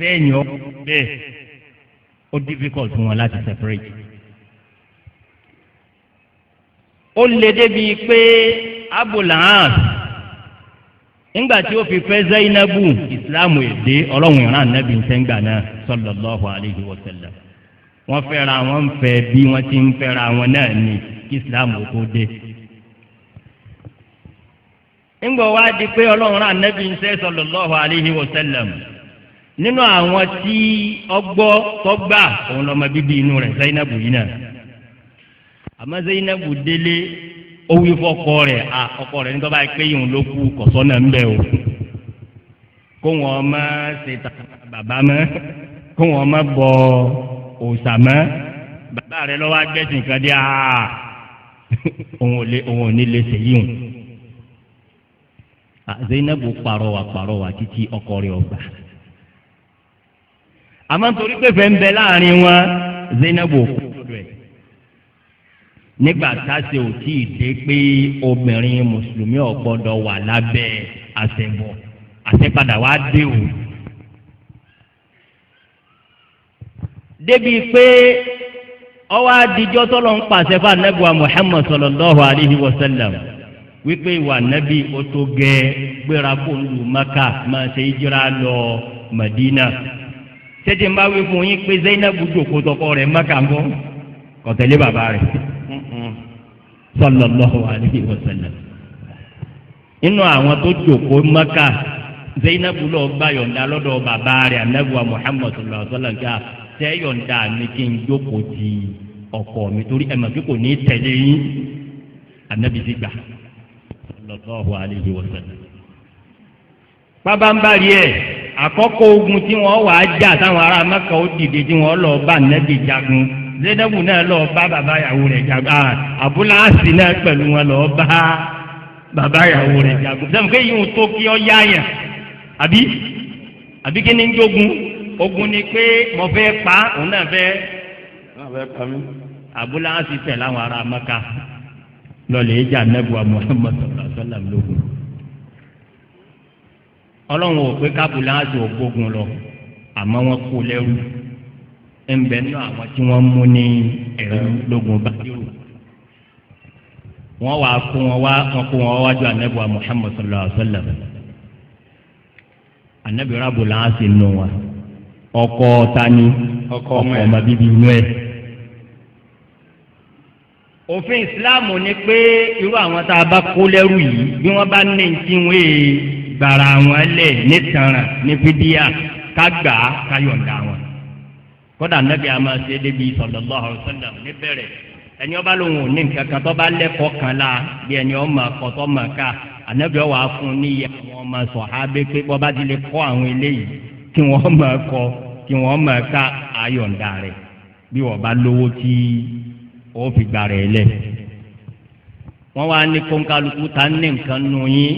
ìfẹ́ ẹ̀yìn ọ bẹ́ẹ̀ ó difficult fún wọn láti separate. ó lè débi pé abúlhàn nígbà tí ó fi fẹ́ zainabu ìsìláàmù èdè ọlọ́run ìran nàbì sẹ́ngbà náà sallallahu alayhi wa sallam wọ́n fẹ́ra wọn ń fẹ́ bí wọ́n ti ń fẹ́ra wọn náà ní kí ìsìláàmù tó dé. nígbà wá di pé ọlọ́run ìran nàbì sallallahu alayhi wa sallam nínú àwọn tí ọgbọ́ tọ́gbà òun lọ́mọ bíbí inú rẹ̀ zainabu yìí náà àmọ́ zainabu délé ó wí fọ́kọ rẹ̀ ọkọ rẹ̀ nígbà báyìí pé ìhun ló kú kọ̀sọ́nà ń bẹ̀ o kó wọn má ṣe ta bàbá mọ́ kó wọn má bọ òòṣà mọ́ bàbá rẹ̀ lọ́wọ́ agbẹ́sìn kan dé òun ò ní lè ṣèyí hùn. zainabu pàrọwà títí ọkọ rẹ̀ ọgbà àmọ́ nítorí pé fẹ́ ń bẹ láàrin wọn zainabu kú lọ́dọ̀ ẹ̀ nígbà táṣe ò tí ì dé pé obìnrin mùsùlùmí ò gbọ́dọ̀ wà lábẹ́ àṣẹbọ̀ àṣẹpadà wá dé o. débi pé ọwọ́ adijọ́ tọ́lọ́ ń pàṣẹ fún anábìwá Muhammad sallallahu alayhi wa sallam wípé ìwà nábì ó tó gẹ gbéra kó ń lu Maka máa ṣe ìjìrá lọ Madina. tètè ń bá wí fún yín pé Zainabu jòkó tọkọ rẹ̀ Maka ń bọ́ kọ̀tẹ́lé bàbá rẹ̀ sallallahu alayhi wa sallam. inú àwọn tó jòkó Maka Zainabu lọ gbà yọ̀ǹda lọ́dọ̀ bàbá rẹ̀ anábìwá Muhammad sallallahu alayhi wa sallam ká tẹ́ yọ̀ǹda mi kí n jókòó ti ọkọ mi torí ẹ̀ mọ̀ pé kò ní tẹ̀lé yín anábì ti gbà sallallahu alayhi wa sallam. pabambari ẹ̀ àkọ́kọ́ ogun tí wọ́n wà á jà táwọn ará Mẹ́kà ó dìde tí wọ́n lọ bá nẹ́bí jagun Zainabu náà lọ bá bàbá ìyàwó rẹ̀ jagun Abúláàsì náà pẹ̀lú wọn lọ bá bàbá ìyàwó rẹ̀ jagun sẹ́mi pé yìí ń tó kí ọ yáyàn àbí kí ni ń jogun ogun ni pé mo fẹ́ pa òun náà fẹ́ pa mí. Abúláàsì tẹ̀ láwọn ará Mẹ́kà lọ́lẹ̀ ìjà nẹ́bùwà Muhammad sallallahu alaihi wasallam lógun. Ọlọ́run ò pé kábùláàsì ò gbógun lọ àmọ́ wọ́n kó lẹ́rú ẹnbẹ nínú àwọn tí wọ́n mú ní ẹ̀rọ lógun Bádírù. wọ́n wá kó wọn wájú anẹ́bùwà Muhammad sallallahu alaihi wasallam. anẹ́bù rábùláàsì nù wọn ọkọ tani ọkọ ọmọ bíbí inú ẹ̀. òfin ìsìláàmù ni pé irú àwọn tá a bá kó lẹ́rú yìí bí wọ́n bá ní tí wọ́n gbàrà wọn lẹ̀ nítanràn ní fídíà ká gbà á ká yọ̀ǹda wọn. kódà nàbí a máa ṣe débi sallallahu alaihi wasallam níbẹ̀rẹ̀ ẹni ọba lòun ò ní nǹkan kan tó bá lẹ́kọ̀ọ́ kan la bí ẹni ọmọ akọ̀tọ́ mọ̀ ká ànábì ọwọ́ afún níyà àwọn ọmọ sọ̀hábẹ́ pé bọ́ bá ti lè kọ́ àwọn eléyìí kí wọ́n mọ̀ kọ́ kí wọ́n mọ̀ ká ayọ̀ǹda rẹ̀ bí wọ́n bá lówó tí ó fi gbà rẹ̀ lẹ̀. wọ́n wá ní kóńkálukú ta ní nǹkan nù yín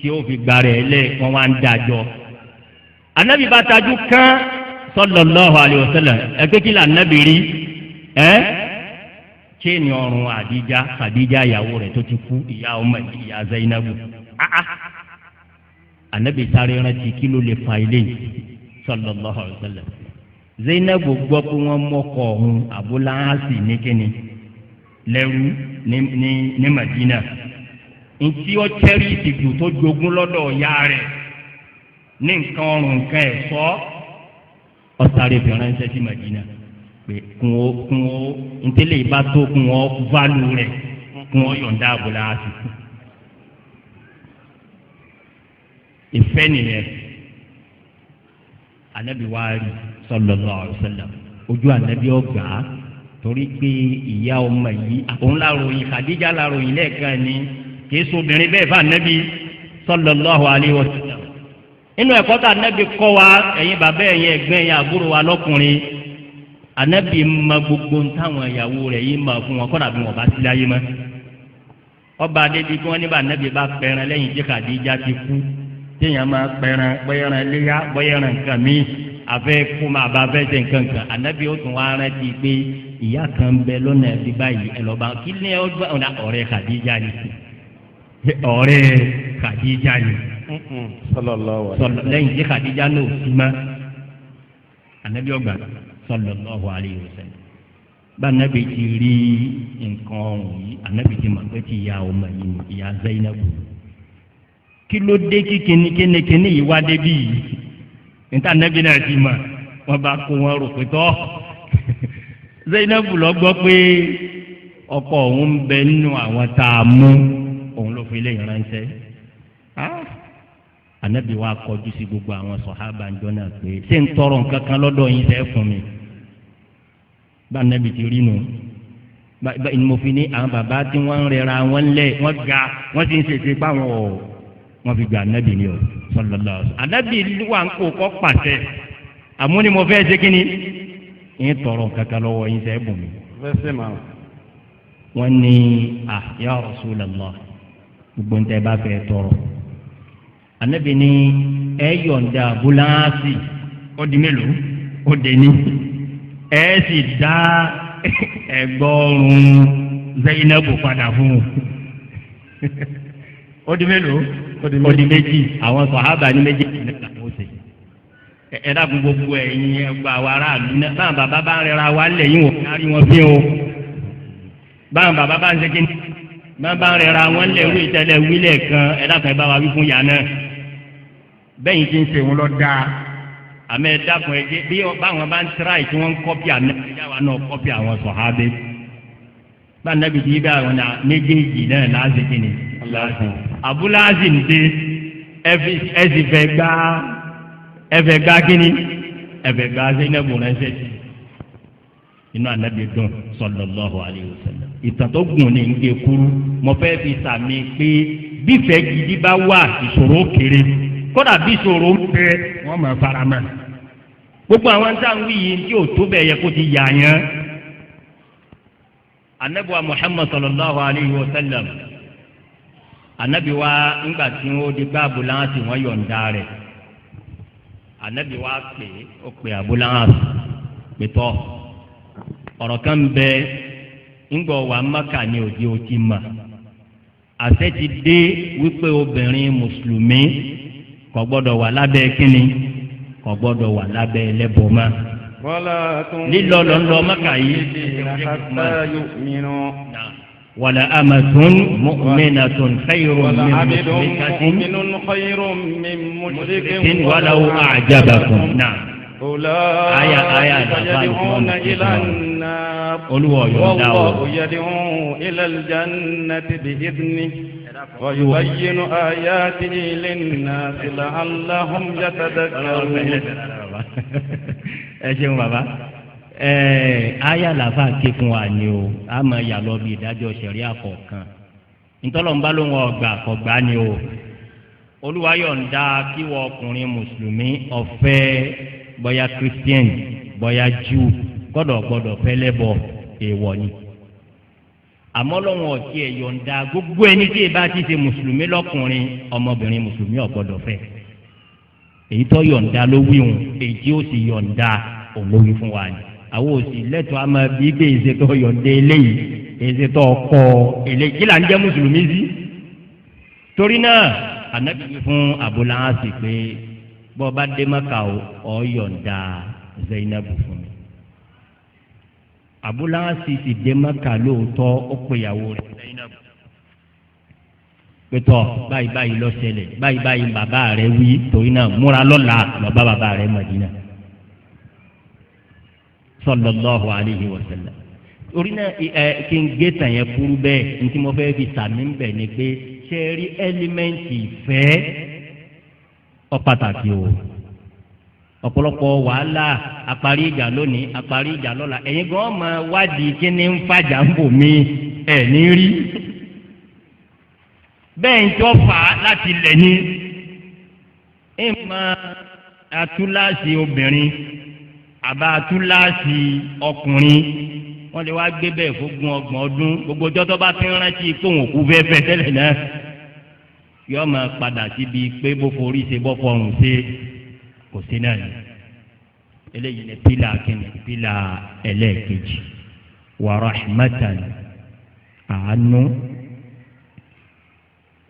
tí ó fi gbà rẹ̀ lẹ̀ wọ́n wá ń dájọ́. ànábì bá tajú kán sallallahu alaihi wasallam ẹgbẹ́ kí lànàbì rí kéènì ọrùn Khadija ìyàwó rẹ̀ tó ti kú ìyá ọmọ ìyá Zainabu. ànábì sáré rántí kí ló lè fa ilé yìí sallallahu alaihi wasallam. Zainabu gbọ́ pé wọ́n mọ́kọ̀ ọ̀hún Abúláàsì ní kíni lẹ́rú ní Madina. ntí ó tẹ́rí ìdìbò tó jogún lọ́dọ̀ ọ̀yá rẹ̀ ní nǹkan ọrùn nǹkan ẹ̀ṣọ́ ọ̀sáré fi ránṣẹ́ sí Madina pé kún ó ntẹ́lẹ̀ ìbá tó kún ó válù rẹ̀ kún ó yọ̀ǹda Abúláàsì. ìfẹ́ nìyẹn anabi wa rí sallallahu alaihi wasallam ojú anabi ọgbà torí pé ìyá ọmọ yìí òun láròyìn Khadija láròyìn lẹ́ẹ̀kan ni kì í sobìnrin bẹ́ẹ̀ fún anabi sallallahu alaihi wasallam. inú ẹ̀kọ́ tá anabi kọ́ wa ẹ̀yin bàbá ẹ̀yin ẹ̀gbọ́n ẹ̀yin àbúrò wa lọ́kùnrin anabi ma gbogbo táwọn ìyàwó rẹ̀ yìí ma fún wọn kọ́dà bí wọn bá sí láyé mọ́. ọba adébí kí wọ́n níbà anabi bá pẹran lẹ́yìn tí Khadija ti kú téèyàn máa pẹran bọ́yẹ̀ràn léyà bọ́yẹ̀ràn nǹkan míì afẹ́ kó máa bá fẹ́ ṣe nǹkan kan ànábì ó tún wá rántí pé ìyá kan ń bẹ lọ́nà ẹbí báyìí ẹ lọ́ba kí ni ọ̀rẹ́ Khadija ni ọ̀rẹ́ Khadija ni lẹ́yìn tí Khadija náà sí mọ́ ànábì ọgbà sallallahu alayhi wa sallam bá ànábì ti rí nǹkan ọ̀hún yìí ànábì ti mọ̀ pé ti ya ọmọ yìí ni ìyá Zainabu kí ló dé kí kíni yìí wá débi yìí níta ànábì náà ti mọ̀ wọ́n bá kó wọn rò pé tọ́ Zainabu lọ gbọ́ pé ọkọ òun ń bẹ nínú àwọn tá a mú òun ló fi lè ránṣẹ́ ànábì wa kọjú sí gbogbo àwọn sọ̀hábà ń jọ náà pé ṣé ń tọrọ nǹkan kan lọ́dọ̀ yín fẹ́ fún mi bá ànábì ti rí nu mo fi ní àwọn bàbá tí wọ́n ń rẹra wọ́n lẹ̀ wọ́n ga wọ́n ti ń ṣèṣe báwọn ọ̀ wọ́n fi gba ànábì ni ọ̀ sallallahu alaihi wasallam ànábì wà ń kó kọ́ pàṣẹ àmúni mo fẹ́ ṣe kínní ń tọrọ nǹkan kan lọ́wọ́ yín fẹ́ bùn mi. wọ́n ní ya Rasulullah gbogbo ń tẹ́ bá fẹ́ tọrọ ànábì ní ẹ yọ̀ǹda abúláàsì ó di mélòó ó dé ní ẹ sì dá ẹgbọ́rún Zainabu padà fún un ó di mélòó ó di méjì àwọn sàhábà ní méjì nígbà tó ṣe ẹ dàgbù gbogbo ẹ̀yin ẹgbà wa aráàlú náà báwọn bàbá bá ń rẹra wa lẹ́yìn wò kárí wọn fi o báwọn bàbá bá ń ṣe kíni báwọn bá ń rẹra wọn lẹ́wọ́ ìtẹ́lẹ̀ wílẹ̀ kan ẹ dàgbù ẹ bá wa wí fún yàrá náà bẹ́yìn tí ń ṣe wọn lọ dáa àmì ẹ̀dàkùn ẹ̀jẹ̀ bí báwọn bá ń tíráì tí wọ́n ń kọ́pì ànábìyàwó náà kọ́pì àwọn sọ̀hábẹ́ bá ànábì tí bá àwọn méjèèjì náà láti kíni abúláàzì ń dé ẹ̀sì fẹ́ gbá kíni ẹ̀fẹ̀ gbá Zainabu ránṣẹ́ sí inú ànábì dùn sallallahu alayhi wa sallam ìtàn tó gùn ní ń gé kúrú mo fẹ́ fi sàmì pé bífẹ̀ẹ́ gidi bá wà ìṣòro kéré kódà bí ìṣòro ń bẹ wọ́n máa fara mọ́ gbogbo àwọn tá à ń wí yìí tí ò tó bẹ́ẹ̀ yẹ kó ti yà yẹn anabiwa Muhammad sallallahu alayhi wa sallam anabiwa ńgbà tí ó di bá abúláhàsì wọ́n yọ̀ǹda rẹ̀ anabiwa pè ó pè abúláhàsì pẹ̀tọ́ ọ̀rọ̀ kan bẹ ńgbọ̀ wà Mákà ní òdi ó ti mà àṣẹ ti dé wípé obìnrin mùsùlùmí kò gbọ́dọ̀ wà lábẹ́ kínní kò gbọ́dọ̀ wà lábẹ́ ẹlẹ́bọ mọ́. lílọ lọ́nlọ́ Mákà yìí wàlà amatun mu'minatun khayrun min mushrikin walaw a'jabakum. aya àlàfà ìfọ̀nà ìfọ̀nà olúwa yọ̀ǹda o. ويبين آياته للناس لعلهم يتذكرون. ẹ ṣeun bàbá aya làfà ké fún wa ni o a máa yà lọ bí ìdájọ́ ṣẹ̀ríà kọ̀ọ̀kan ntọ́lọ́mbá ló ń wọ ọgbà kọ̀gbá ni o Olúwa yọ̀ǹda kí wọ́n ọkùnrin mùsùlùmí ọ̀fẹ́ bóyá christian bóyá jew gbọ́dọ̀ fẹ́lẹ́bọ èèwọ̀ ni àmọ́ lọ́wọ́ ọ̀tí ẹ̀ yọ̀ǹda gbogbo ẹni tí ẹ bá ti ṣe mùsùlùmí lọ́kùnrin ọmọbìnrin mùsùlùmí ò gbọ́dọ̀ fẹ́ èyí tó yọ̀ǹda ló wí hùn èyí tí ó sì yọ̀ǹda òun ló wí fún wa ni àwọn òsì lẹ́tọ̀ọ́ àmọ́ bí gbé èsè tó yọ̀ǹda eléyìí èsè tó kọ́ eléyìí kí là ń jẹ́ mùsùlùmí sí. torí náà ànábì wí fún abúláhàsì pé bọ́ bá dé Mákà ó yọ̀ǹda Zainabu fún mi. abúláhàsì sì dé Mákà lóòótọ́ ó pe ìyàwó rẹ̀ Zainabu pẹ̀tọ́ báyìí ló ṣẹlẹ̀ báyìí bàbá rẹ̀ wí torí náà múra lọ́la lọ bá bàbá rẹ̀ Mádínà sallallahu alayhi wa sallam. torí náà kí n gé tàn yẹn kúrú bẹ́ẹ̀ ntí mo fẹ́ fi sàmì ń bẹ̀ ni pé ṣe rí ẹ́límẹ́ǹtì ìfẹ́ ó pàtàkì o ọ̀pọ̀lọpọ̀ wàhálà àparí ìjà lónìí àparí ìjà lọ́la ẹ̀yin gan máa wádìí kí ni ń fàjà ń bò mí ẹ̀ ní rí bẹ́ẹ̀ ń tọ́ fà á láti lẹ̀ ní ìmọ̀ atúláàsì obìnrin àbá atúláàsì ọkùnrin wọ́n lè wá gbé bẹ́ẹ̀ fógun ọgbọ̀n ọdún gbogbo ọjọ́ tó bá fi ń rántí kóhùn òkú fẹ́ẹ́fẹ́ tẹ́lẹ̀ náà yọ́ọ́ máa padà síbi pé bó forí ṣe bọ́ fọrùn ṣe kò sí náà ni eléyìí ni pílà kìnnì pílà ẹlẹ́ẹ̀kejì wa rahmatan àánú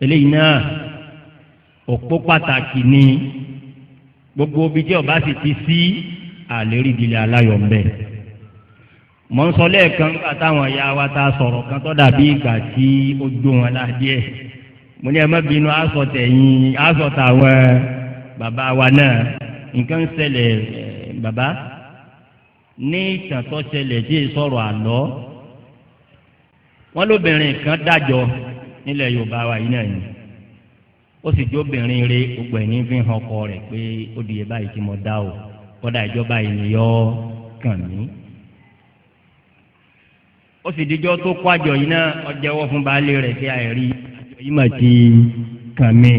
eléyìí náà òpó pàtàkì ni gbogbo ibi tí ọba sì ti sí àlérí ìdílé aláyọ̀ ń bẹ. mọ̀ ń sọ lẹ́ẹ̀kan nígbà táwọn ìyá wa ta sọ̀rọ̀ kan tó dàbí ìgbà tí ó gbó wọn ládìẹ mo ní ẹ má bínú aṣọ tẹ̀yìn aṣọ tàwọn bàbá wa náà nǹkan ń ṣẹlẹ̀ bàbá ní ìtàn tó ṣẹlẹ̀ tí ì sọ̀rọ̀ àlọ́ wọn lóbìnrin kan dájọ́ nílẹ̀ Yorùbá wa yìí náà ni ó sì jó obìnrin rẹ̀ gbogbo ẹ̀ ní fi hàn ọkọ rẹ̀ pé ó di ẹ̀ báyìí tí mo dá o kọ́dà ìjọba yìí ni yọ kàn mí. ó sì dijọ́ tó kó àjọ yìí náà ó jẹ́wọ́ fún baálé rẹ̀ pé àìrí àjọ yìí mà ti kàn mí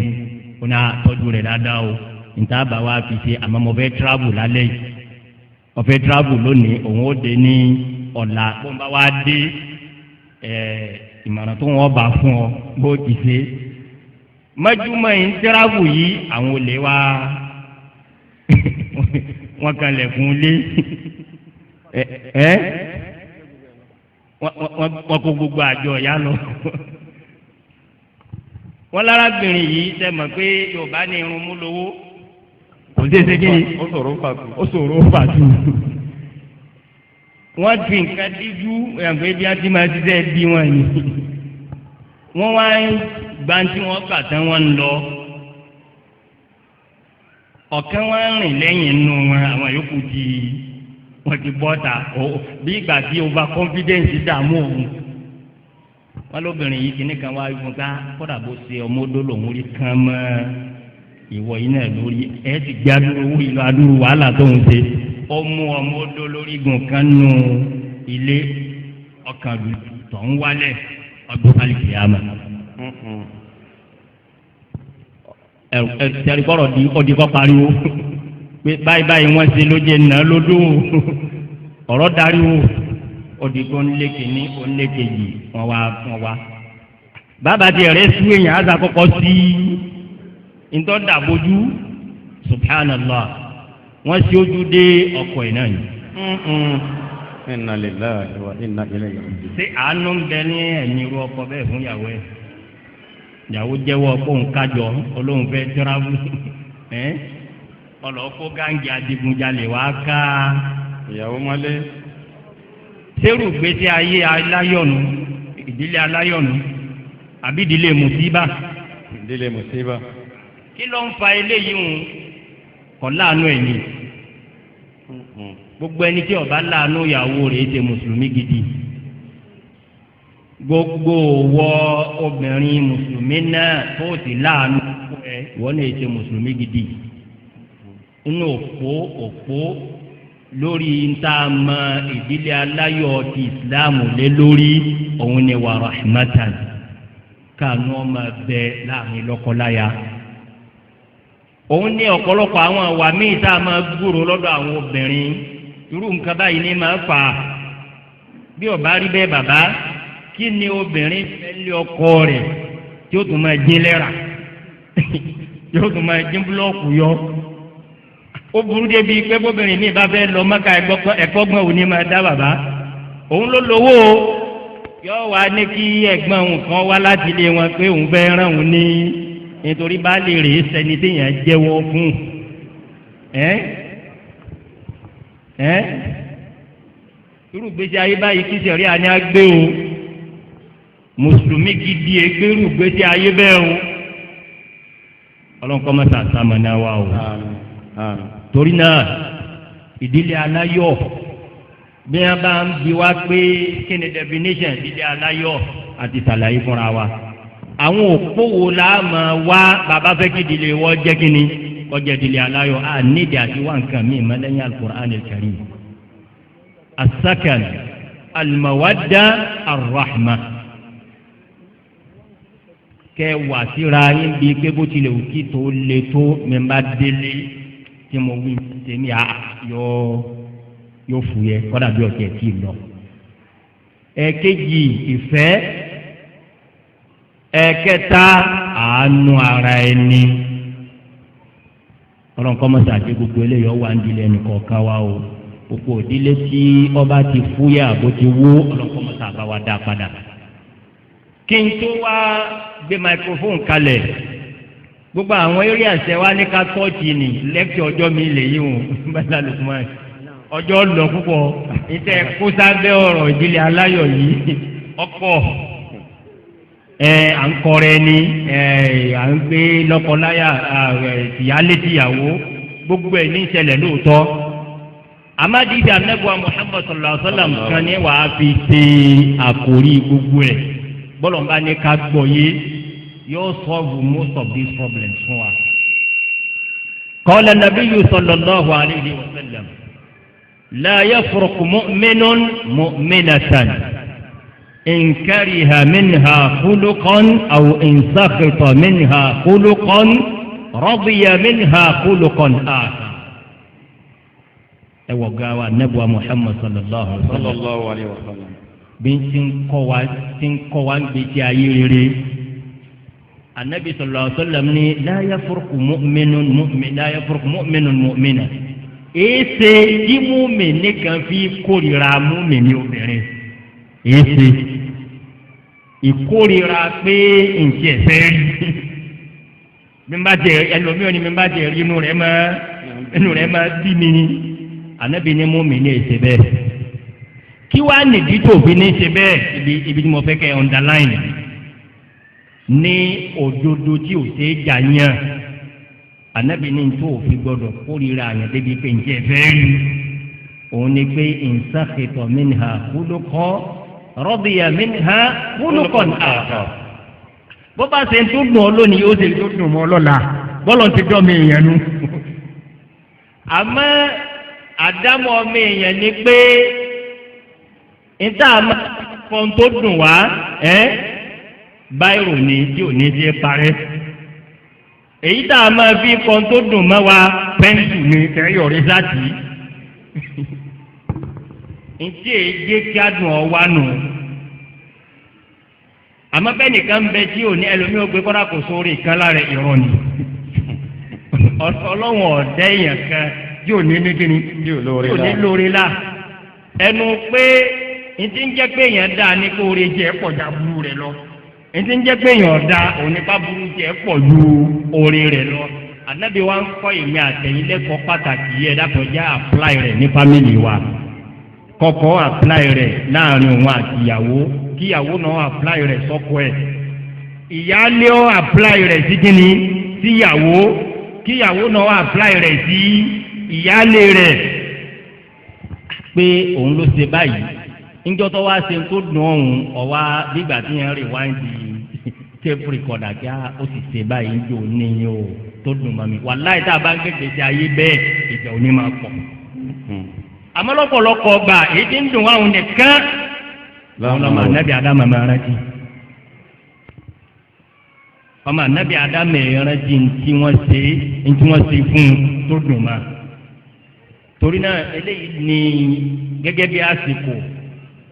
ó náà tọ́jú rẹ̀ dáadáa o níta bá wa fi ṣe àmọ́ mo fẹ́ travel lálẹ́ yìí mo fẹ́ travel lónìí òun ó dé ní ọ̀la bó ń bá wa dé ìmọ̀ràn tó wọ́n bá fún ọ bó ti ṣe mọ́júmọ́ yìí ń travel yìí àwọn olè wa wọ́n kan lẹ̀kùn lé wọ́n kó gbogbo àjọ ìyá lọ. wọ́n lárábìnrin yìí ṣe mọ̀ pé Yorùbá ní irun mú lówó kò sí ṣe kí ni ó ṣòro fàtú. wọ́n fi nǹkan díjú ẹ̀fẹ́ bí wọ́n ti máa ṣiṣẹ́ bí wọ́n ni. wọ́n wá gbanti wọn gbà tán wọ́n ń lọ. ọ̀kan wá rìn lẹ́yìn inú wọn àwọn yòókù wọ́n ti bọ́ta bí ìgbà tí over confidence dààmú òun. wọ́n lóbìnrin yìí kìíní kan wá fún ká kódà bó ṣe ọmọ odó lòún rí kán mọ́ ìwọ yìí náà lórí ẹ ti gbé adúrú owó ìlú adúrú wàhálà tó ń ṣe ó mú ọmọ odó lórí gùn kan nù ilé ọkàn tó ń wálẹ̀ ọdún kálíkì àmà. ẹ̀rù kọ́rọ̀ di ọdí kọ́ pariwo pé báyìí báyìí wọ́n ṣe ló jẹ́ nà lódò ọ̀rọ̀ dariwo ọdìgbò ńlẹ́kẹ̀ ní onílẹ̀kẹ̀jì wọ́n wá. bàbá tiẹ̀ rẹ̀ sú èèyàn á sàkọ́kọ́ sí ntọ́dàbójú subhanallah wọ́n ṣe ojú dé ọkọ̀ ẹ̀ náà yìí. inna lillahi wa inna ilayhi raji'un. ṣé àánú ń bẹ ní ẹ̀yìn irú ọkọ bẹ́ẹ̀ fún ìyàwó ẹ̀ ìyàwó jẹ́wọ́ kóun kájọ olóhùn fẹ́ tíráàbù ọlọ́kọ́ gáǹgì adigunjalè wá ká ìyàwó mọ́lé. sẹ́rù gbèsè ayé aláyọ̀nù ìdílé aláyọ̀nù àbí ìdílé mùsíbà. ìdílé mùsíbà. kí ló ń fa eléyìí ń kọ́ láàánú ẹ̀yìn gbogbo ẹni tí ó bá láàánú ìyàwó rẹ̀ ṣe mùsùlùmí gidi gbogbo wọ obìnrin mùsùlùmí náà tó sì láàánú ẹ wọ́n lè ṣe mùsùlùmí gidi inú òpó lórí ntàmà ìdílé aláyọ̀ ti ìsìláàmù lé lórí òun ni wà rahmatan kànú ọmọ bẹ láàrin lọ́kọláya òun ní ọ̀pọ̀lọpọ̀ àwọn àwà míì tá a máa gbúrò lọ́dọ̀ àwọn obìnrin irú nǹkan báyìí ní máa fà á bí ó bá rí bẹ́ẹ̀ bàbá kí ni obìnrin fẹ́ lé ọkọ rẹ̀ tí ó tún máa dín lẹ́ra tí ó tún máa dín búlọ́ọ̀kù yọ ó burú débi pé bóbìnrin mi bá fẹ́ lọ mọ́ka ẹ̀kọ́gbọ́n òní máa dá bàbá òun ló lówó yọ wá ní kí ẹ̀gbọ́n òun kan wá láti ilé wọn pé òun fẹ́ rán òun ní nítorí baálé rèé sẹni téèyàn jẹ́wọ́ fún irú gbèsè ayé báyìí kí sẹ̀rí àní agbé o mùsùlùmí gidi egbérù gbèsè ayé bẹ́ẹ̀ o ọlọ́nkọ́ mọ́ta sàmọ́nà wa o torí náà ìdílé aláyọ̀ bí wọ́n bá ń bi wá pé kí ni definition ìdílé aláyọ̀ àti sàlàyé fúnra wa àwọn òpó wo la máa wá bàbá fẹ́ kí ìdílé wọ́n jẹ́ kí ni kọjá ìdílé aláyọ̀ a nídìí àti wá nǹkan míì mọ́lẹ́yìn al-Qur'an al-Karim as-sakan al-mawadda ar-rahma kẹ wà síra yín bíi pé bó tilẹ̀ òkì tó le tó mi bá délé tí mo wí tèmi yóò fúyẹ́ kọ́dà bí ọ̀tí ẹ̀ tí ì lọ. ẹ̀kejì ìfẹ́ ẹ̀kẹta àánú ara ẹni ọlọ́nkọ́ mọ́sá àti gbogbo eléyìí ọwọ́ àǹdílé ẹnìkọ̀ọ̀kan wa o gbogbo òdílé tí ọba ti fúyẹ́ àbó ti wó ọlọ́nkọ́ mọ́sá àbá wa dá padà. kí n tó wá gbé microphone kalẹ̀ gbogbo àwọn eré àṣẹ wa ní ká tọ́ọ̀tì ní lẹ́kítì ọjọ́ mi lè yí wọn bàtà Lukman ọjọ́ lọ púpọ̀ ìtẹ́ kó sábẹ́ ọ̀rọ̀ ìdílé aláyọ̀ yìí ọ̀pọ̀ à ń kọrẹ ni à ń gbé lọ́kọláya ìyálé tìyàwó gbogbo ẹ̀ ní ìṣẹ̀lẹ̀ lóòótọ́ amadibi anabuwa Muhammad sallallahu alaihi wa sallam kan ní wàá fi ṣe àkórí gbogbo ẹ̀ bọ́lọ̀ ń bá ní ká gbọ́ yé yóò solve most of these problems fún wa. قال النبي صلى الله عليه وسلم لا يفرق مؤمن مؤمنة إن كره منها خلقا أو إن سخط منها خلقا رضي منها خلقا آخر. وقال النبي محمد صلى الله عليه وسلم بنتين قوان بتايري النبي صلى الله عليه وسلم لا يفرق مؤمن مؤمن لا يفرق مؤمن مؤمنا èsè tí mùmínì kan fi kórìíra mùmínì obìnrin èsè ìkórìíra pé nǹkan ẹ̀fẹ́ rí bí n bá jẹ ẹlòmíràn ni bí n bá jẹ rí inú rẹ̀ máa bí mi ni ànábì ní mùmínì èsè bẹ́ẹ̀ kí wàá nìdí tó fi ní ṣe bẹ́ẹ̀ ibi tí mo fẹ́ kẹ́ underline ní òdodo tí ò ṣe é jà yàn anabi ní tó o fi gbọ́dọ̀ kórìíra àyàn débi pé njẹ fẹẹ rí òun ni pé ìnsàkìtọ minha kúlùkọ rọbìyà minha kúlùkọ àkọ bó bá ṣe tó dùn ọ lónìí ó ṣe tó dùn mọ́ lọ́la bọ́lọ̀ ti dọ́ mi èèyàn nu àmọ́ àdámọ́ mi èèyàn ni pé níta kan tó dùn wá báyìí ní tí ò ní ṣe parẹ́ èyí tá a máa fi kan tó dùn mọ́ wa pẹ́ńsù ní ẹ̀yọ̀ rẹ́sàtì ntí èyí kí á dùn ọ wá nù àmọ́ bẹ́ẹ̀ nìkan bẹ tí ò ní ẹlòmíì ó gbé kọ́dà kò sórí kan lára ìrọ̀ ni ọlọ́wọ̀n ọ̀dẹ́ èèyàn kan tí ò ní kíni tí ò ní lórí la ẹnu pé ntí ń jẹ́ pé èèyàn dáa ní kó orí jẹ́ pọ̀ já burú rẹ̀ lọ ntí ń jẹ́ pé èèyàn da òní bá burú jẹ́ pọ̀ ju orí rẹ̀ lọ ànábi wa ń kọ́ ìmí àtẹ̀yìn lẹ́kọ̀ọ́ pàtàkì yẹ dákọjá apply rẹ̀ ní fámìlì wa kọ́kọ́ apply rẹ̀ láàrin òun àti ìyàwó kíyàwó náà apply rẹ̀ sọ́kọ ẹ̀ ìyáálé ó apply rẹ̀ sí kíni síyàwó kíyàwó náà apply rẹ̀ sí ìyáálé rẹ̀ pé òun ló ṣe báyìí níjọ́ tó wá ṣe tó dùn ọ̀hún ọ̀wá nígbà tí yẹn rewind tape recorder kí ó sì ṣe báyìí ń jò níyìn o tó dùn mọ́ mi wàláì tá a bá ń kéde sí ayé bẹ́ẹ̀ ìjà òní máa pọ̀ àmọ́ lọ́pọ̀lọpọ̀ gbà èyí tí ń dùn wáhùn nìkan lọ́wọ́ ọmọ ànábì Ádámù máa rántí ọmọ ànábì Ádámù rántí ntí wọ́n ṣe fún un tó dùn mọ́ torí náà eléyìí ni gẹ́gẹ́ bí àsìkò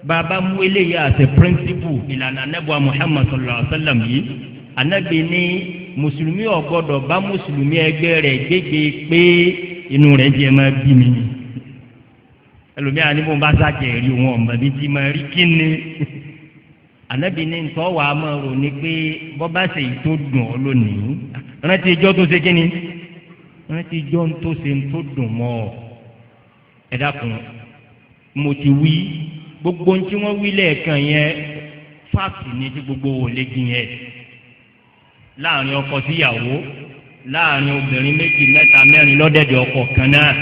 bàbá mú eléyìí àti píríncípù ìlànà anábùwà Muhammad sallallahu alaihi wa sallam yìí anábì ní mùsùlùmí ò gbọ́dọ̀ bá mùsùlùmí ẹgbẹ́ rẹ̀ gbégbé pé inú rẹ̀ jẹ́ máa bí mi ẹlòmíà ní bó ń bá sàjẹ́ rí wọn ọ̀mọ̀ bí tí máa rí kíni anábì ní ntọ́ wàá máa rò ní pé bọ́ bá ṣe tó dùn ọ́ lónìí rántí ijọ́ tó ṣe kíni rántí ijọ́ tó ṣe tó dùn mọ́ ọ ẹ dákun mo ti wí gbogbo ntí wọ́n wí lẹ́ẹ̀kan yẹn fáàkì ní ti gbogbo òlẹ́gì yẹn láàrin ọkọ síyàwó láàrin obìnrin méjì mẹ́ta mẹ́rin lọ́dẹ̀dẹ̀ ọkọ kan náà.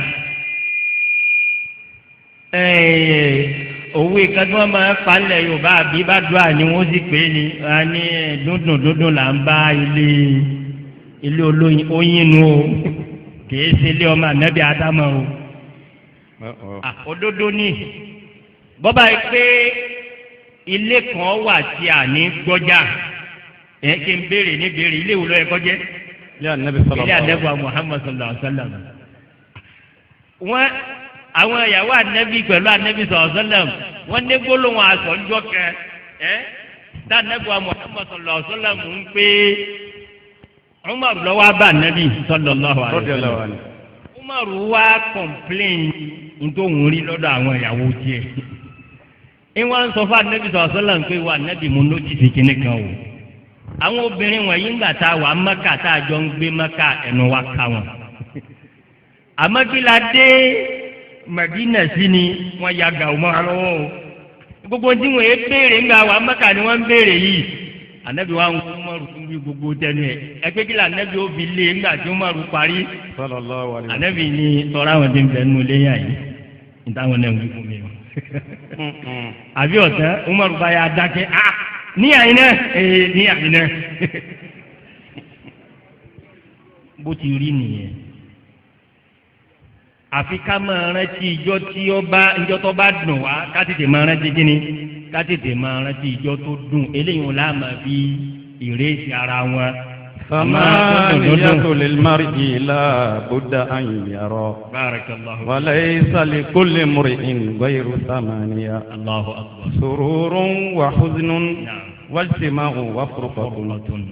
òwe kan tí wọ́n máa ń palẹ̀ Yorùbá àbí bá dùn àní wọ́n sì pé ni a ní dúndùn là ń bá ilé olóyin oyin nu o kìí ṣe ilé ọmọ ànábì Ádámù o. òdodo ni bọ́bá yìí pé ilé kan wà tí a ní gbọ́jà ẹ̀ kí n béèrè ní béèrè ilé wo ló yẹ kọjẹ́ ilé ànábì Muhammad sallallahu alaihi wasallam. wọ́n àwọn ìyàwó ànábì pẹ̀lú ànábì sallallahu alaihi wasallam wọ́n ní gbólóhùn àsọ̀njọ́ kẹ tá ànábì Muhammad sallallahu alaihi wasallam ń pé Umar lọ́wọ́ bá ànábì sallallahu alaihi wasallam. Umar wá complain nítorí rí lọ́dọ̀ àwọn ìyàwó tiẹ̀. ìwọ́n sọ fún ànábì sallallahu alaihi wasallam pé wà ànábì mú nótìsì kínní kan o. àwọn obìnrin wọ̀nyí ń gbà tá a wà Mẹ́kà tá a jọ ń gbé Mẹ́kà ẹnu wa ká wọn. àmọ́ kí la dé Madina sí ni wọ́n ya gàù mọ́ alọ́wọ́ o gbogbo tí wọ́n yé béèrè ńgbà wà Mẹ́kà ni wọ́n ń béèrè yìí anabi wa ń kú Umaru fún bí gbogbo tẹnu ẹ ẹgbẹ́ kí la anabi ó fi lé ńgbà tí Umaru parí anabi ni tọ́ra àwọn tí ń bẹ nínú léyà yìí nítawọn náà ń wí fún mi o àbí ọ̀tán Umaru bá yà dákẹ́ ní àyínà ní àyínà bó ti rí nìyẹn àfi ká máa rántí ìjọ tí ìjọ tó bá dùn wá ká tètè máa rántí kíni ká tètè máa rántí ìjọ tó dùn eléyìí wọn láà máa fi ìrèsì ara wọn. ثمانية للمرء لا بد أن يرى بارك الله وليس لكل امرئ غير ثمانية الله أكبر سرور وحزن نعم واجتماع وفرقة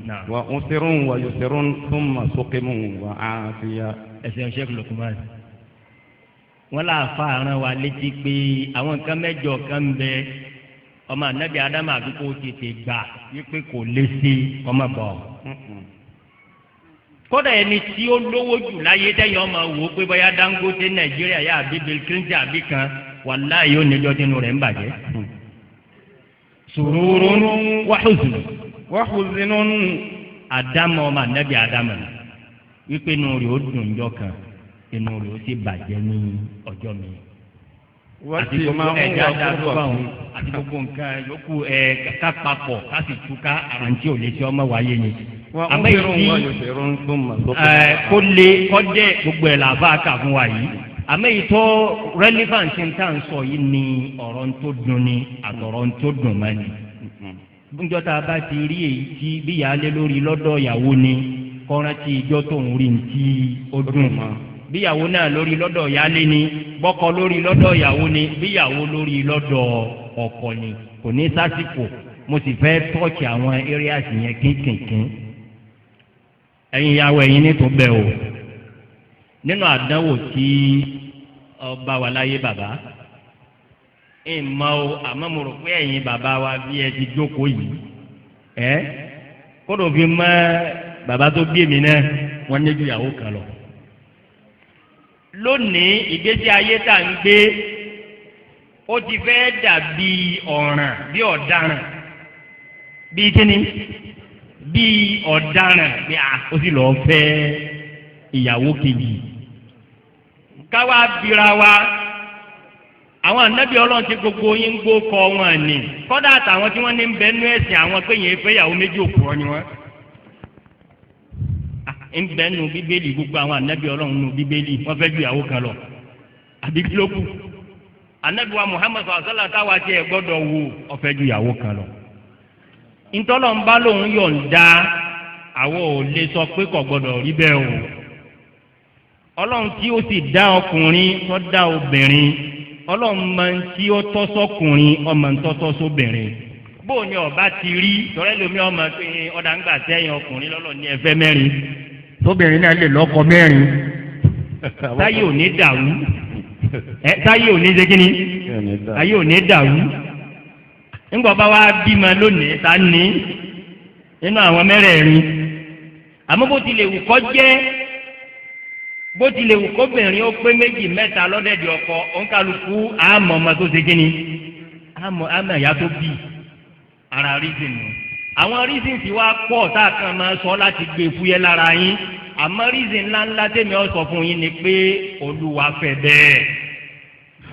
نعم وأسر ويسر ثم سقم وعافية. ẹsẹ̀ Sheikh Lukman wọn là fa àrùn wa létí pé àwọn nǹkan mẹ́jọ kan ń bẹ ọmọ anabi Ádámù àbí kò tètè gbà wípé kò lè ṣe ọmọ bọ̀ kódà ẹni tí ó lówó jù láyé tẹ́yìn ọmọ wò ó pé bóyá Dangote Nàìjíríà yá àbí Bill Clinton àbí kan wàláhì yóò níjọ́ tínú rẹ̀ ń bàjẹ́. sururun wa huzn àdámọ̀ ọmọ anabi Ádámù wípé inú rẹ̀ ó dùn ńjọ́ kan inú rẹ̀ ó sì bàjẹ́ ní ọjọ́ mi. àti gbogbo ẹ̀dá darúgbà wọn àti gbogbo nǹkan yòókù ká papọ̀ ká sì túká àrántí ò lè ṣe ọmọ wáyé ni. àmọ́ ìdí kó lè kọ́jẹ́ gbogbo ẹ̀ làbá kà fún wa yìí. àmọ́ ìtọ́ relevant ń tà ń sọ yìí ni ọ̀rọ̀ tó dùn ni àtọ̀rọ̀ tó dùn mọ́ ni. níjọ́ tá a bá ti rí èyí tí bí ìyáálé lórí lọ́dọ̀ ìyàwó ni kọ́rántì ìjọ tó ń rí ní tí ó dùn mọ́ bíyàwó náà lórí lọ́dọ̀ ìyáálé ni bọ́kọ lórí lọ́dọ̀ ìyàwó ni bíyàwó lórí lọ́dọ̀ ọkọ ni kò ní sásìkò mo sì fẹ́ tọ́ọ̀kì àwọn areas yẹn kínkìnkín ẹ̀yin ìyàwó ẹ̀yin ní tó bẹ̀ o nínú àdánwò tí ọba wà láyé bàbá ìmọ̀ o àmọ́ mo rò pé ẹ̀yin bàbá wa bí ẹ ti jókòó yìí kódò fi mọ́ bàbá tó bí èmi náà wọ́n ní ju ìyàwó kan lọ. lónìí ìgbésí ayé tá à ń gbé ó ti fẹ́ dàbí ọ̀ràn bí ọ̀daràn bí kíni bí ọ̀daràn bí ó sì lọ́ọ́ fẹ́ ìyàwó kejì. káwá bira wa àwọn ànábì Ọlọ́run tí gbogbo yín ń gbó kọ wọn ni kọ́dà àtàwọn tí wọ́n ní ń bẹ nú ẹ̀sìn àwọn pé yẹn fẹ́ ìyàwó méjì òkúrọ́ ni wọ́n. ń bẹ nù bíbélì gbogbo àwọn ànábì Ọlọ́run nù bíbélì wọ́n fẹ́ ju ìyàwó kan lọ àbí kí ló kù. ànábì wa Muhammad sọ̀rọ̀ táwa ti ẹ̀ gbọ́dọ̀ wò ó fẹ́ ju ìyàwó kan lọ. ntọ́lọ̀ ń bá lòun yọ̀ǹda àwọn ò lè sọ pé kò gbọ́dọ̀ rí bẹ́ẹ̀ o. Ọlọ́run tí ó sì dá ọkùnrin tó dá obìnrin Ọlọ́run máa ń tí ó tọ́ sọ́kùnrin ọmọ ń tọ́tọ́ sóbìnrin bóò ni ọba ti rí tọ́lẹ́ lomi ọmọ pé ọ̀dà ń gbà sẹ́yìn ọkùnrin lọ́lọ́ ní ẹ̀fẹ́ mẹ́rin tóbìnrin náà lè lọ́kọ mẹ́rin táyé ò ní dàrú táyé ò ní segin ni táyé ò ní dàrú ńgbọ́ bá wá bímọ lónìí ta ní nínú àwọn mẹ́rẹ̀ẹ̀rin àmọ́ bó tilẹ̀ wù kọ́ jẹ́ bó tilẹ̀ wù kóbìnrin ó pé méjì mẹ́ta lọ́dẹ̀dẹ̀ ọkọ òǹkàlùkù àmọ́ ọmọ tó segin ni àmọ́ ìyá tó bí ara reason nù àwọn reason tí wàá pọ̀ tá a kàn máa sọ láti gbé fúyẹ́ lára yín àmọ́ reason ńláńlá tèmi ọ̀ sọ fún yín ni pé Olúwa fẹ́ bẹ́ẹ̀.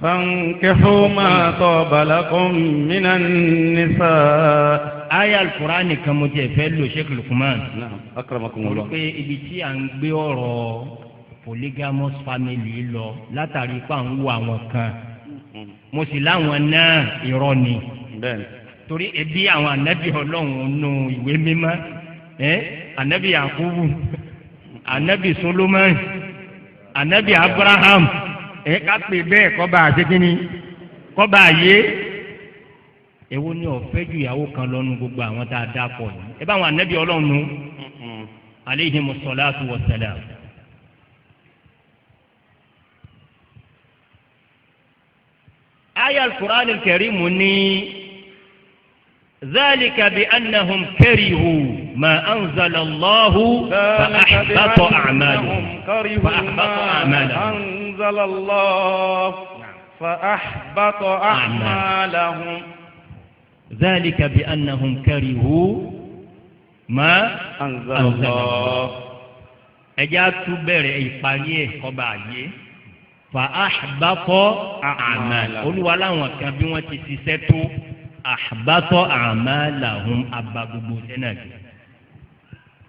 fankihu ma taba lakum minan nisa. aya al-Qur'ani kan mo jẹ fẹ́ lò Sheikh Lukman. akramakumullah. mo rò pé ibi tí à ń gbé ọ̀rọ̀ polygamous family lọ látàrí pé à ń wo àwọn kan mo sì láwọn náà irọ́ ni. bẹ́ẹ̀ni torí ebi àwọn anabi Ọlọ́run nù ìwé mímọ́ anabi Yakubu anabi Solomon anabi Abraham ká pè bẹ́ẹ̀ kọba àṣekínní kọba àyè èwo ni ọ̀fẹ́ ju ìyàwó kan lọ́nu gbogbo àwọn tá a dá pọ̀ yìí ẹ bá àwọn anabi Ọlọ́run nù aleyhimu salatu wa salam. aya al-Qur'an al-Karim ní. ذلك بأنهم كرهوا ما أنزل الله فأحبط أعمالهم أنزل الله فأحبط أعمالهم ذلك بأنهم كرهوا ما أنزل الله ẹjá tún bẹ̀rẹ̀ ìparí ẹ̀ kọba àyè fa ahbatọ a'mal olúwa láwọn kan bí wọ́n ti ṣiṣẹ́ tó ahbatọ a'malahum abba gbogbo sẹ́nàdì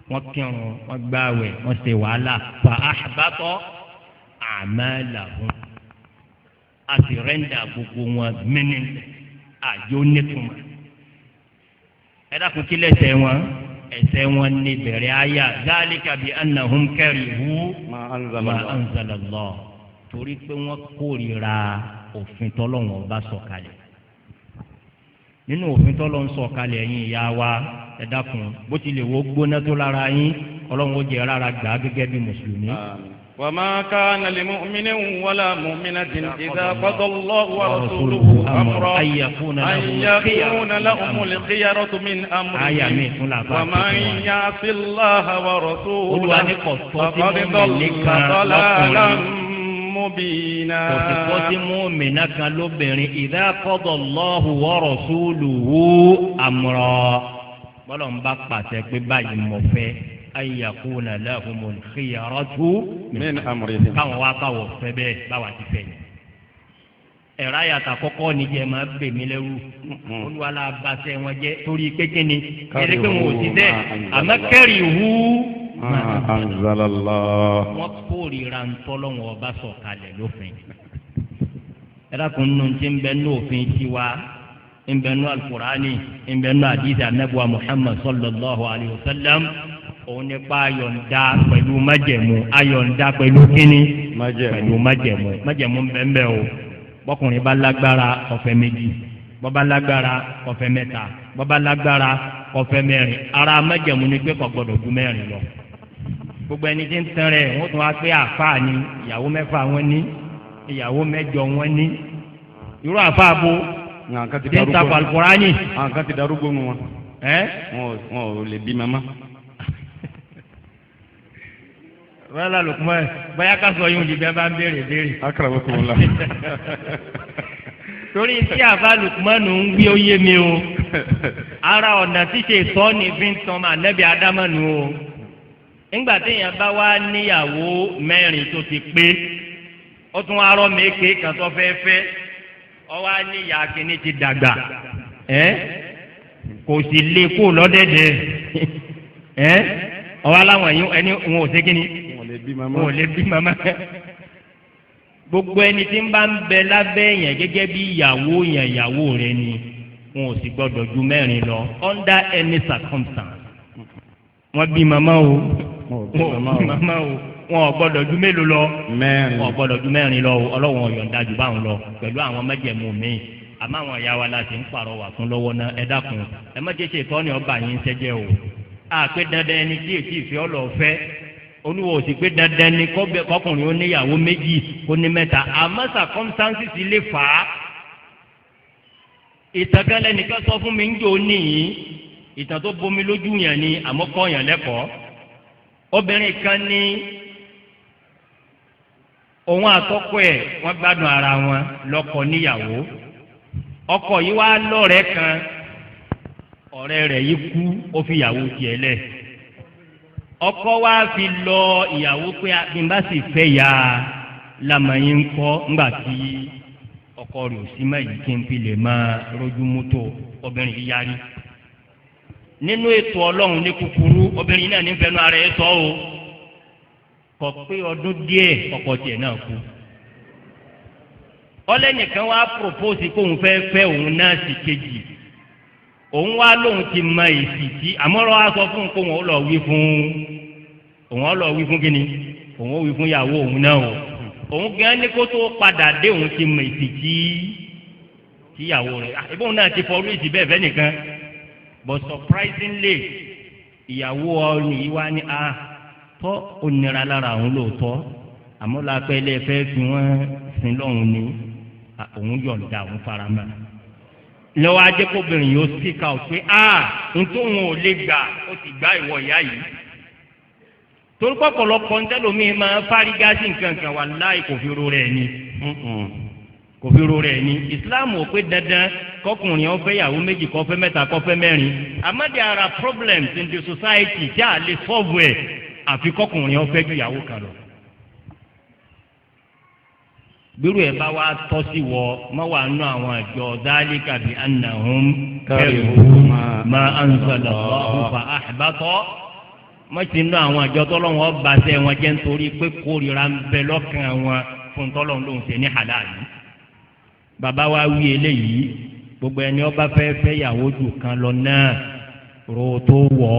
wọ́n kírun wọ́n gbààwẹ̀ wọ́n ṣe wàhálà fa ahbatọ a'malahum a sì rẹ́ńdà gbogbo wọn mínínlẹ̀ àjò nítumọ̀ ẹ dákun kí lẹ́sẹ̀ wọn ẹ̀ṣẹ̀ wọn ní bẹ̀rẹ̀ àyà zálíkà bí annahum karihu ma anzala Allah torí pé wọ́n kórìíra òfin tọ́lọ́wọ́n ọba sọ̀kalẹ̀ nínú òfin tọ́lọ́wọ́n sọ̀kalẹ̀ ẹ̀yin ìyá wa ẹ dákun bó tilẹ̀ wo gbóná tó lára yín ọlọ́run ó jẹ́ rárá gbà á gẹ́gẹ́ bí mùsùlùmí. وما كان لمؤمن ولا مؤمنة إذا قضى الله ورسوله أمرا أن يكون لهم الخيرة من أمرهم ومن يعص الله ورسوله فقد ضل ضلالا مبينا. òsìkọ́sí mùmínà kan lóbìnrin إذا قضى الله ورسوله أمرا bọ́lọ̀ ń bá pàṣẹ pé báyìí mọ̀ fẹ́. أن يكون لهم الخيرة من أمرهم káwọn wá báwọ̀ fẹ́ bẹ́ẹ̀ báwa ti fẹ́ ẹ̀rọ ayàtà kọ́kọ́ ni jẹ́ máa bè mí lẹ́rù olúwalá abàṣẹ wọn jẹ́ torí pé kíni ẹ̀rí pé wọn ò ti dẹ́ àmọ́ kẹ́rì hu anzalallah wọn kórìíra ntọ́lọ́wọ́n ọba sọ̀kalẹ̀ lófin ẹ̀rọ kò nù tí ń bẹ ní òfin tiwa ń bẹ ní alukurani ń bẹ ní àdìsí anabuwa Muhammad sallallahu alayhi wa sallam òun nípa ayọ̀ǹda pẹ̀lú májẹ̀mú ayọ̀ǹda pẹ̀lú kínní pẹ̀lú májẹ̀mú bẹ́ẹ̀ o bọ́kùnrin bá lágbára ọ̀fẹ́ méjì bọ́bá lágbára ọ̀fẹ́ mẹ́ta bọ́bá lágbára ọ̀fẹ́ mẹ́rin ara májẹ̀mú ni pé kò gbọ́dọ̀ ju mẹ́rin lọ. gbogbo ẹni tí ń tán rẹ̀ wọ́n tún wá pé àfáà ni ìyàwó mẹ́fà wọn ní ìyàwó mẹ́jọ wọn ní irú àfáà bo tí ń ta Al-Qur'ani. àwọn kan ti darúgbó nu wọn wọn ò lè bí mama. wọ́n lùkùmọ́ ẹ̀ bóyá ká sọ yóò di bẹ́ẹ̀ bá ń béèrè. akramakumullah. torí tí àbá lùkùmọ́ nù ń wí ó yé mi o ara ọ̀nà tí ṣe sọ ní vinton máa nẹ́bí adámọ́nu o nígbà téèyàn bá wá níyàwó mẹ́rin tó ti pé ó tún wá rọ́ méke kan tó fẹ́ fẹ́ ọ wá níyà kínní ti dàgbà kò sì lè kó lọ́dẹ̀dẹ̀ ọwọ́ aláwọ̀ ẹ̀yìn ẹni wọn ò ṣe kínní wọn ò lè bí mama gbogbo ẹni tí ń bá ń bẹ lábẹ́ yẹn gẹ́gẹ́ bí ìyàwó rẹ ni wọn ò sì gbọdọ̀ ju mẹ́rin lọ under any circumstance wọ́n bí mama o wọ́n bí mama o wọn ò gbọdọ̀ ju mélòó lọ wọn ò gbọdọ̀ ju mẹ́rin lọ ọlọ́wọ́n ọ̀yọ̀ǹda jù báwọn lọ pẹ̀lú àwọn májẹ̀mú mi àmọ́ àwọn ìyá wa la ti ń pàrọwà fún lọ́wọ́ náà ẹ dákun ẹ má jẹ́ ṣe ìtọ́ni ọba yín ń ṣẹ́jẹ́ o àpé dandan ẹni tí èsì ìfẹ́ ọlọ́ọ̀fẹ́ olúwo sì pé dandan ni kọkùnrin ó níyàwó méjì ó ní mẹ́ta àmọ́ circumstances lè fà á. ìtàkànlẹ̀ nìkan sọ fún mi ń jò níyì ìtàn tó bomi lójú yẹn ni àmọ́ kọ́ yẹn lẹ́kọ̀ọ́. obìnrin kan ní òun àtọ́kọ ẹ̀ wọ́n gbádùn ara wọn lọ́kọ níyàwó ọkọ yìí wá lọ́rẹ̀ẹ́ kan ọ̀rẹ́ rẹ̀ yìí kú ó fi ìyàwó tiẹ̀ lẹ̀ ọkọ wa fi lọ ìyàwó pé bí n bá sì fẹ́ ya lamọ̀yìn ń kọ́ ńgbà tí ọkọ rẹ̀ ò sí mẹ́yìí kí n fi lè máa rojú mútó obìnrin yìí yarí nínú ètò ọlọ́run ní kúkúrú obìnrin náà nífẹ̀ẹ́ nu ara ẹ̀ sọ o kọ pé ọdún díẹ̀ ọkọ tiẹ̀ náà kú ọlẹ́nìkan wá propose kóun fẹ́ òun náà sì kejì òun wá lóun ti mọ èsì tí àmọ́rọ́ wá sọ fún un kó òun lọ wí fún kíni òun ó wí fún ìyàwó òun náà o òun gan ní kó tó padà dé òun ti mọ èsì tí ìyàwó rẹ̀ ìbọn náà ti fọwọ́ èsì bẹ́ẹ̀ fẹ́ nìkan but surprisingly ìyàwó ọ̀run yìí wá ní tọ́ onira lára òun lóòótọ́ àmọ́ lápẹ́ ilé fẹ́ fi wọ́n sin lọ́hùn ni òun yọ̀ǹda òun faramọ́ lọ́wọ́ ajẹ́kọ̀ọ́bìnrin yóò speak out pé nítorí wọn ò lè gbà ó ti gbá ìwọ ìyá yìí torí pọ̀pọ̀lọpọ̀ ntẹ́lómi máa fárígá sí nǹkan kan wà láì kò fi ro rẹ̀ ni kò fi ro rẹ̀ ni Islam ò pé dandan kọkùnrin ó fẹ́ yàwó méjì kó fẹ́ mẹ́ta kó fẹ́ mẹ́rin àmọ́ there are problems in the society tí a lè solve ẹ̀ àfi kọkùnrin ó fẹ́ ju ìyàwó kan lọ. bírú ẹ̀ bá wá tọ́ sí wọ mọ́ wàá nú àwọn àjọ dhalika bi annahum karihu ma anzala Allahu fa ahbata mọ́ ti nú àwọn àjọ tọ́lọ́wọ́n bá sẹ́ wọn jẹ́ nítorí pé kórìíra ń bẹ lọ́kàn wọn fún tọ́lọ́wọ́n ló ń ṣe ní halali. bàbá wa wí eléyìí gbogbo ẹni ọba fẹ́ yàwó jù kan lọ náà ro tó wọ̀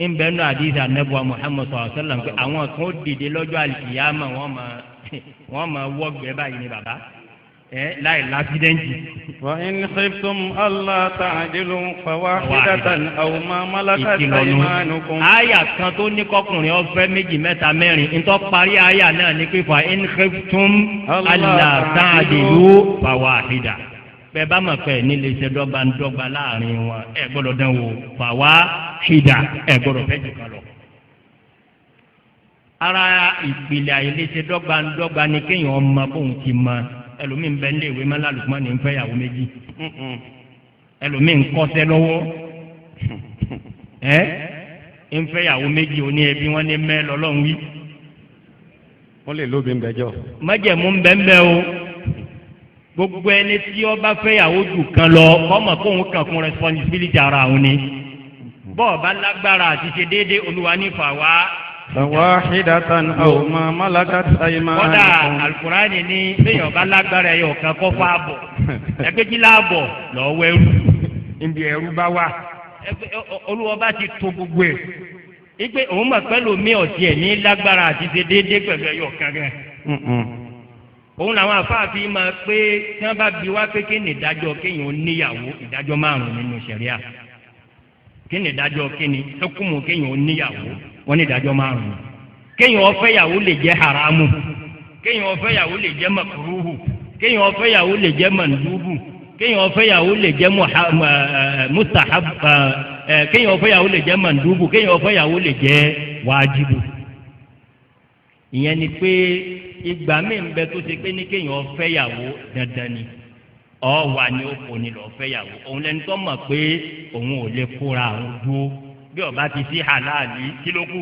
ọ́ nbẹ́nu àdìsí anabu Muhammad sallallahu alaihi wasallam pé àwọn kan ó dìde lọ́jọ́ àlìkìyàmà wọ́n máa wọ́gbẹ́ báyìí ni bàbá láì lásídẹ́ǹtì. wa in khiftum alla ta'dilu fawahidatan aw ma malakat aymanukum. àyà kan tó ní kọkùnrin ọ̀fẹ́ méjì mẹ́ta mẹ́rin ntọ́ parí àyà náà ní pé fa in khiftum alla ta'dilu fawahida. bẹ́ẹ̀ bá mọ̀ pé ní lè ṣe dọ́gbandọ́gba láàrin wọn ẹ gbọ́dọ̀ dán wò fawahida ẹ gbọ́dọ̀ fẹ́ jù kan lọ. ara ìpìlẹ̀ àìlèṣe dọ́gbandọ́gba ni kéèyàn ọmọ bóun ti mọ ẹlòmíín bẹ nílé ìwé mọ́lá lùkùmọ́ ní nfẹ́ yàwó méjì ẹlòmíín kọ́sẹ́ lọ́wọ́ nfẹ́ yàwó méjì oní ẹbí wọn ní mẹ́ lọ́lọ́run wí. wọ́n lè lóbi nbẹ́jọ́. májẹ̀mú nbẹ́nbẹ́ o gbogbo ẹni tí ó bá fẹ́ yàwó jù kan lọ kọ́mọ̀ kóun kàn fún responsibility ara òun ni bọ́ọ̀ bá lágbára àti ṣe déédéé olúwa nífà wá. fawahidatan aw ma malakat aymanukum. kọ́dà alukurani ní bẹ́ẹ̀ ọba lágbára ẹ̀yọ̀ kan kọ́ fún abọ̀ ẹgbẹ́jì láàbọ̀ lọ́ọ́ wẹ́rù níbi ẹ̀rú bá wà olúwa bá ti tó gbogbo ẹ̀ igbe òun mọ̀ pẹ́lú mi ọ̀tí ẹ̀ ní lágbára àti ṣe déédéé pẹ̀lú ẹ̀yọ̀ kan rẹ̀ òun làwọn afáàfin máa pé tí wọ́n bá bi wá pé kí ni ìdájọ́ kéèyàn ó níyàwó ìdájọ́ márùn-ún nínú ṣẹ̀ríà kí ni ìdájọ́ kíni hukumu kéèyàn ó níyàwó wọ́n ní ìdájọ́ márùn-ún kéèyàn ó fẹ́ yàwó lè jẹ́ haramu kéèyàn ó fẹ́ yàwó lè jẹ́ makruhu kéèyàn ó fẹ́ yàwó lè jẹ́ mandubu kéèyàn ó fẹ́ yàwó lè jẹ́ mustahab kéèyàn ó fẹ́ yàwó lè jẹ́ mandubu kéèyàn ó fẹ́ yàwó lè jẹ́ wájibu. ìyẹn ni pé ìgbà míì ń bẹ tó ṣe pé ní kéèyàn fẹ́ yàwó dandan ni ọ wà ní òkò ni lọ́ọ́ fẹ́ yàwó òun lẹni tó mọ̀ pé òun ò lè kóra àwọn dúró bí ọba ti sí halali kí ló kù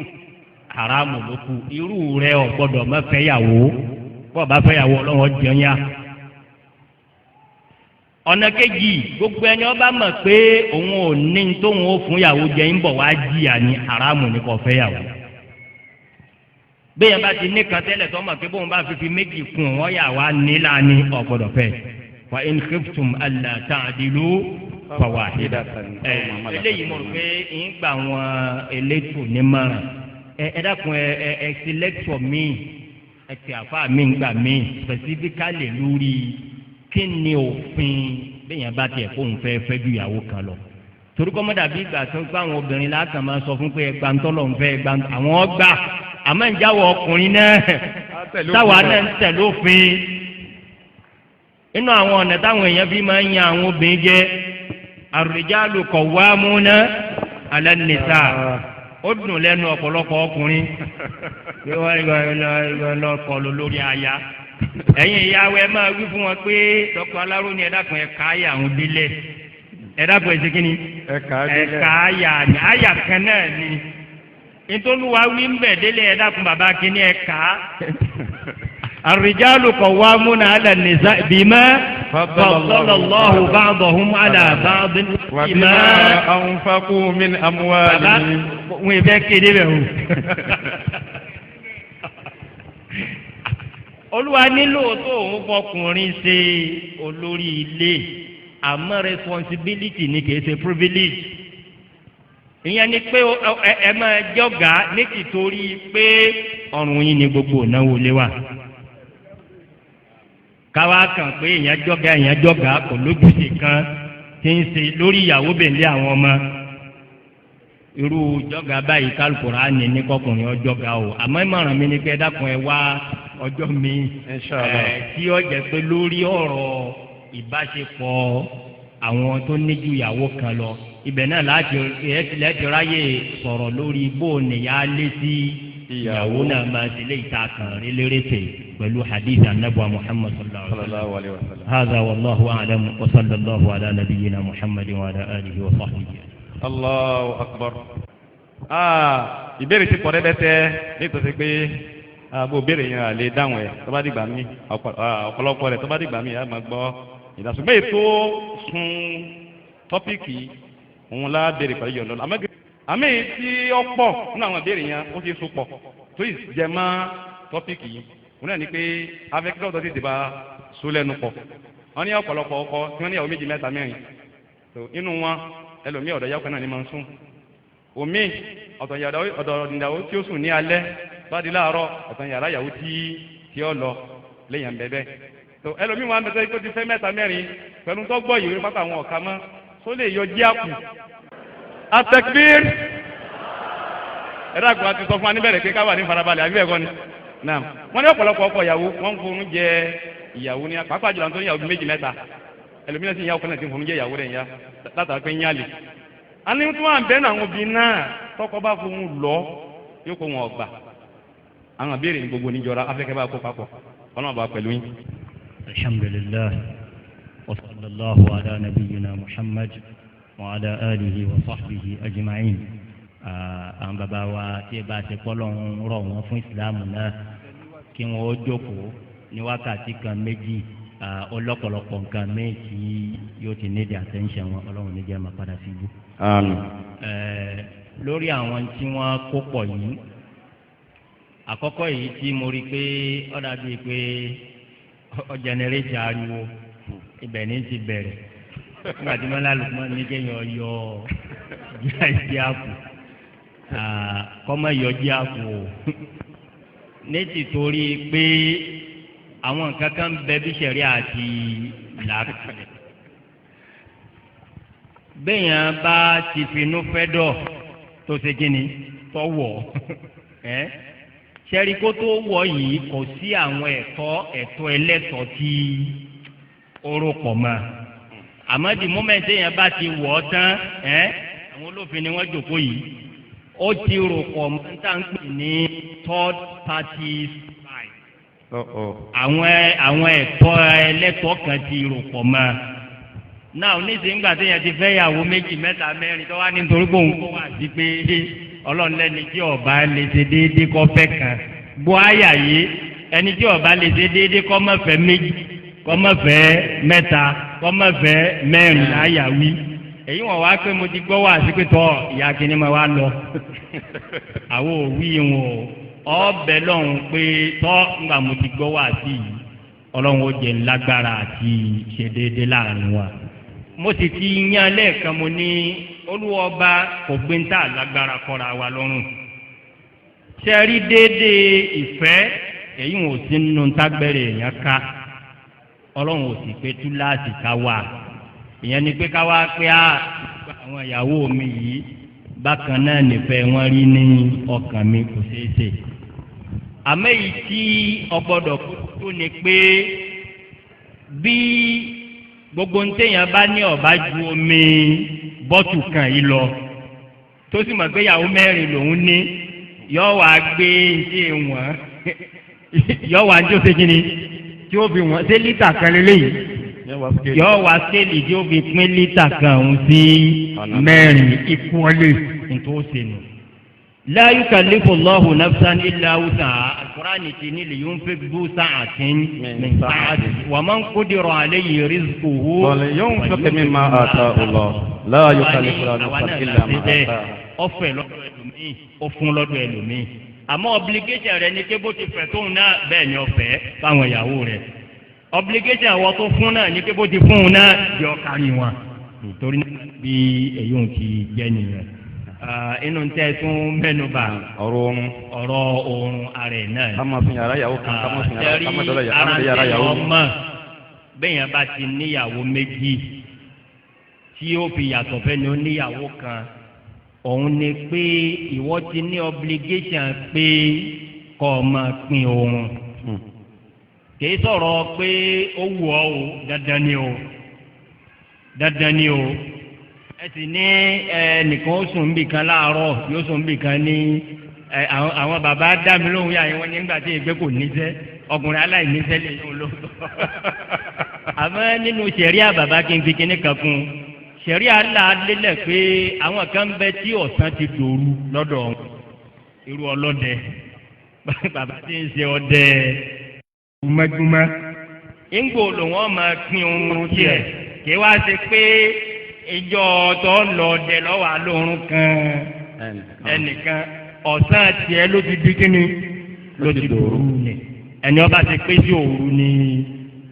haramu ló kù irú rẹ̀ ò gbọ́dọ̀ má fẹ́ yàwó bọ́ ọba fẹ́ yàwó ọlọ́wọ́ jẹun yá. ọ̀nà kejì gbogbo ẹni ọba mọ̀ pé òun ò ní tóun ó fún yàwó jẹ ń bọ̀ wá jìyà ní haramu ní kò fẹ́ yàwó. bẹ́ẹ̀ bá ti ní kan tẹ́lẹ̀ tó mọ̀ pé bóun bá fi méjì kún wọ́n yà wá nílá ní ọ̀gbọ́dọ̀ fẹ́ wa in khiftum alla ta'dilu fawahidatan. eléyìí mo rò pé ń gba àwọn elétò nímọ̀ràn ẹ dákun ẹ ti lẹ́kítọ̀ mi ẹ ti àfa mi ń gbà mí specifically lórí kí ni òfin bẹ́ẹ̀ bá tiẹ̀ kóun fẹ́ ju ìyàwó kan lọ torí kọ́ mọ́dà bí ìgbà tó ń gbà àwọn obìnrin lákàn máa sọ fún pé ẹgbàntọ́lọ̀ ń fẹ́ àwọn ọgbà àmọ́ ìjáwọ̀ ọkùnrin náà táwa náà ń tẹ̀ lófin inú àwọn ọ̀nà táwọn èèyàn fi máa ń yan àwọn obìnrin jẹ ar-rijalu qawwamuna 'ala an-nisa ó dùn lẹ́nu ọ̀pọ̀lọpọ̀ ọkùnrin pé wọ́n lọ kọlu lórí aya ẹ̀yin ìyàwó ẹ máa wí fún wọn pé dr aláró ni ẹ̀dá kan ẹ̀ka ayé àwọn délẹ̀ ẹ̀dá kan ẹ̀sìn kínní ẹ̀ka àyà kan náà ni nítorí wàá wí ń bẹ̀ délé ẹ̀dá kan bàbá kínní ẹ̀ka. الرجال قوامون على النساء بما فضل الله بعضهم على بعض وبما أنفقوا من أموالهم. Olúwa nílò tó òun fọkùnrin ṣe olórí ilé àmọ́ responsibility ni kìí ṣe privilege. ìyẹn ni pé ẹ máa jọ̀gá ní tìtorí pé ọrùn yín ni gbogbo ìnáwó lé wa. káwá kàn pé èèyàn jọ̀gá kò lójúṣe kan tí ń ṣe lórí ìyàwó bèlè àwọn ọmọ irú jọ̀gá báyìí kálukùránì ní kọkùnrin ọjọgá o àmọ́ ìmọ̀ràn mi ni pé dákun ẹ wá ọjọ́ mi tí ó jẹ́ pé lórí ọ̀rọ̀ ìbáṣepọ̀ àwọn tó níjú ìyàwó kan lọ ibẹ̀ náà láti ráyè sọ̀rọ̀ lórí bó nìyá lé sí ìyàwó náà máa ti lé ìta kan rí lérèfé pẹ̀lú hadith anabu muhammad sallallahu alayhi wa sallam. hadha wallahu a'lam wa sallallahu ala nabiyyina muhammadin wa ala alihi wa sahbihi. allahu akbar. ìbéèrè ti pọ̀ rẹ́bẹ̀tẹ́ nítorí pé bó béèrè yẹn à lè dáhùn ẹ̀ tó bá dìgbà mí ọ̀pọ̀lọpọ̀ rẹ̀ tó bá dìgbà mí a máa gbọ́ ìdásùnmọ́ ètò sun tọ́pìkì òun lá béèrè pẹ̀lú yọ̀ lọ́la àmì tí ó pọ̀ nínú àwọn ìbéèrè yẹn ó ti so pọ̀ tó yìí jẹ mọ́ tọ́pìkì yìí òun náà ni pé afẹ́kẹ́ ọ̀dọ́ ti dìbà so lẹ́nu pọ̀ wọ́n ní ọ̀pọ̀lọpọ̀ ọkọ tí wọ́n ní ìyàwó méjì mẹ́ta mẹ́rin tó inú wọn ẹlòmíì ọ̀dọ̀ yàwó kan náà ni máa ń sùn omi ọ̀dọ̀ ìyàwó tí ó sùn ní alẹ́ bá di láàárọ̀ ọ̀tọ̀ yàrá ìyàwó tí ó lọ lẹ́yìn bẹ́ẹ̀ tó ẹlòmíì wọn bẹ tó ti fẹ́ mẹ́ta mẹ́rin pẹ̀lú tó gbọ́ ìwé pápá àwọn ọ̀ka mọ́ tó lè yọ jí àpù atakbir ẹ̀rọ àgbà ti sọ fún wa níbẹ̀rẹ̀ pé káwà ní farabalẹ̀ àbí ẹ̀kọ́ ni náà wọ́n ní ọ̀pọ̀lọpọ̀ ọkọ ìyàwó wọ́n ń fún jẹ ìyàwó ní pàápàá jùlọ nítorí ìyàwó méjì mẹ́ta ẹlòmíràn sì ń yàwó kan náà ti fún jẹ ìyàwó rẹ̀ ń yá látara pé ń yálè. a ní tí wọ́n à ń bẹ́ẹ̀ náà àwọn obìnrin náà tọkọ bá fún un lọ yóò kó wọn ọgbà àwọn àbẹ̀rẹ̀ ní gbogbo níjọra afẹ́kẹ́ bá kó papọ̀ ọlọ́run bá pẹ̀lú yín. alhamdulillah wa sallallahu ala nabiyyina muhammad wa ala alihi wa sahbihi ajma'in. àwọn bàbá wa tí ẹ bá ṣe kọ́lọ̀ ń rọ̀ wọ́n fún ìsìláàmù náà kí wọ́n ó jókòó ní wákàtí kan méjì ọlọ́pọ̀lọpọ̀ nǹkan méjì yóò ti ní di attention wọn ọlọ́run ní jẹ́ máa padà sí ibú. àmín. lórí àwọn tí wọ́n kó pọ̀ yìí àkọ́kọ́ yìí tí mo rí pé ó dàbí pé ó jẹnẹrétì ariwo ibẹ̀ ní ti bẹ̀rẹ̀ nígbà tí wọ́n lálùpọ̀ ní kéèyàn yọ jí àpò kọ́mọ yọ jí àpò ní ti torí pé àwọn nǹkan kan bẹ bí sẹ̀rí àti làákàlẹ̀ béèyàn bá ti finú fẹ́ dọ̀ tó ṣe kíni tó wọ̀ sẹ́rí kó tó wọ̀ yìí kò sí àwọn ẹ̀tọ́ ẹlẹ́tọ̀ọ́ tí oró pọ̀ mọ́ àmọ́ di mọ́mẹ́ntì yẹn bá ti wọ̀ ọ́ tán àwọn olófin ni wọ́n jòkó yìí ó ti rò pọ̀ mọ́ níta ń pè ní third party right àwọn ẹ̀tọ́ ẹlẹ́tọ̀ọ́ kan ti rò pọ̀ mọ́ náà oníṣẹ́ ńgbà téèyàn ti fẹ́ yàwó méjì mẹ́ta mẹ́rin tó wá nítorí pé òun kó wà sí pé ọlọ́run lẹ́ni tí ọba lè ṣe déédéé kọ́ fẹ́ kan bó àyà yìí ẹni tí ọba lè ṣe déédéé kọ́ má fẹ́ méjì kọ́ má fẹ́ mẹ́ta kọ́ má fẹ́ mẹ́rin àyà wí èyí wọ́n wá pé mo ti gbọ́ wá sí pé tọ́ ìyá kìíní ma wá lọ àwọn òwì wọn ọbẹ̀ lọ́hùn pé tọ́ ńgbà mo ti gbọ́ wá sí yìí ọlọ́run ó jẹ́ ńlágbára àti ṣe déédéé láàrin wa mo sì ti yan lẹ́ẹ̀kan mo ní olúwọba kò gbé ń tà lágbára kọ́ra wa lọ́rùn ṣe rí déédéé ìfẹ́ èyí wọn ò sí nínú tágbẹ́rẹ́ èèyàn ká ọlọ́run ò sì pé túláàsì ká wà ìyẹn ni pé ká wá pé àwọn ìyàwó mi yìí bákan náà nífẹ̀ẹ́ wọn rí ní ọkàn mi kò ṣeé ṣe àmọ́ èyí tí ọgbọ́dọ̀ tó ni pé bí gbogbo ntẹ̀yàn bá ní ọ̀bá ju omi bọ́tù kan yìí lọ tó sì mọ̀ pé ìyàwó mẹ́rin lòún ní yọ wá gbé ṣé wọ́n yọ wá ní oṣù kìíní tí ó fi wọ́n ṣé lítà kan lélẹ́yìí yọ wá skéèlì tí ó fi pín lítà kan òun sí mẹ́rin ìkúọ́lẹ̀ nítorí ó ṣe nù. la yukallifu Allahu nafsan illa wus'aha Al-Qur'ani ti ní liyunfiq dhu sa'atin min sa'atihi wa man qudira alayhi rizquhu falyunfiq mimma ataahu Allah la yukallifu Allahu nafsan illa ma ataaha. ọ̀fẹ́ lọ́dọ̀ ẹlòmíì ó fún lọ́dọ̀ ẹlòmíì àmọ́ obligation rẹ ni pé bó ti fẹ́ tóun náà bẹ́ẹ̀ ni ọ̀fẹ́ fáwọn ìyàwó rẹ̀ obligation àwọn tó fún náà ní pé bó ti fún un náà di ọkàrí wọn torí bí èyí ò ti jẹ́ nìyẹn inú tẹ́ tún mẹ́nuba ọ̀rọ̀ oorun ara ẹ̀ náà. ká máa fi yàrá yàwó kan ká máa fi yàrá yàwó ọmọ bẹ́yẹn bá ti níyàwó méjì tí ó fi yàtọ̀ fẹ́ ni ó níyàwó kan òun ni pé ìwọ ti ní obligation pé kọ́ ọ máa pín oorun kìí sọ̀rọ̀ pé ó wù ọ́ o dandan ni o dandan ni o ẹ sì ní nìkan ó sùn níbì kan láàárọ̀ yóò sùn níbì kan ní àwọn bàbá dá mi lóhùn yà wọ́n nígbà tí ìgbẹ́ kò níṣẹ́ ọkùnrin aláìníṣẹ́ lè yún un lóòótọ́ àmọ́ nínú sẹ̀ríà bàbá kí n fi kíní kan kún sẹ̀ríà là lélẹ̀ pé àwọn kan bẹ tí ọ̀sán ti dòru lọ́dọ̀ wọn irú ọlọ́dẹ bàbá tí ń ṣe ọdẹ gbùmẹ́gbùmẹ́ ńgbò lòun ọmọ pín oorun tiẹ̀ kí wá ṣe pé ìjọ tó lọ ọdẹ lọ́wọ́ alóorun kan ẹnìkan ọ̀sán tiẹ̀ ló ti di kíni ló ti dòru ni ẹni ọba ti pé sí òru ni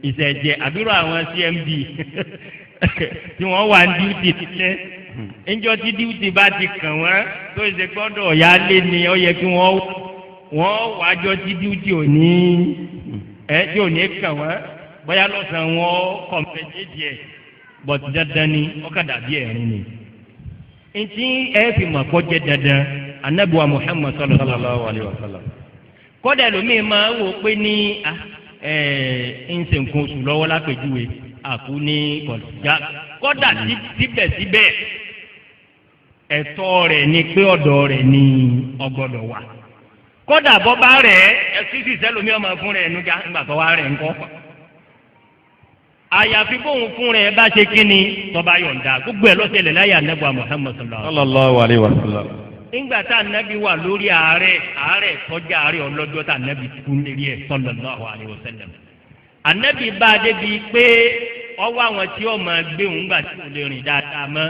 ìṣẹ̀jẹ̀ àbúrò àwọn CMD tí wọ́n wà ní díútì títẹ́ ńjọ́ tí díútì bá ti kàn wọ́n tó ṣe gbọ́dọ̀ ọ̀yá lé ni ó yẹ kí wọ́n wájọ́ tí díútì ò ní tí ò ní kàn wọ́n bóyá lọ́sàn-án wọn kọ̀m̀pẹ́tẹ́jì ẹ̀ bọ̀tí dandan ni ọ̀kadà bí ẹ̀rín ni. ntí ẹ fi mọ̀ kọ́ jẹ́ dandan anabiwa Muhammad sallallahu alayhi wa sallam kọ́dà lómi máa wò pé ní ń ṣe nǹkan oṣù lọ́wọ́ lápèjúwe àkú ní kọ̀ọ̀dá kọ́dà síbẹ̀síbẹ̀ ẹ̀tọ́ rẹ̀ ni pé ọ̀dọ̀ rẹ̀ ni ọgbọ́dọ̀ wà kọ́dà bọ́bá rẹ̀ ẹ̀sìsì sẹ́lómi ọmọ fún rẹ̀ nígbà tó wá rẹ̀ ńkọ́ àyàfi bóun fún rẹ̀ bá ṣe kí ni tọ́ba yọ̀ǹda gbogbo ẹ̀ lọ́sẹ̀lẹ̀ láyé anábọ̀ Muhammad sallallahu alayhi wa sallam. nígbà tá ànábì wà lórí àárẹ̀ tọ́jà àárẹ̀ ọlọ́jọ́ tá ànábì kú lérí ẹ̀ sallallahu alayhi wa sallam. ànábì bá a débi pé ọwọ́ àwọn tí ó máa gbé òun gbà tí ò lè rìn dáadáa mọ́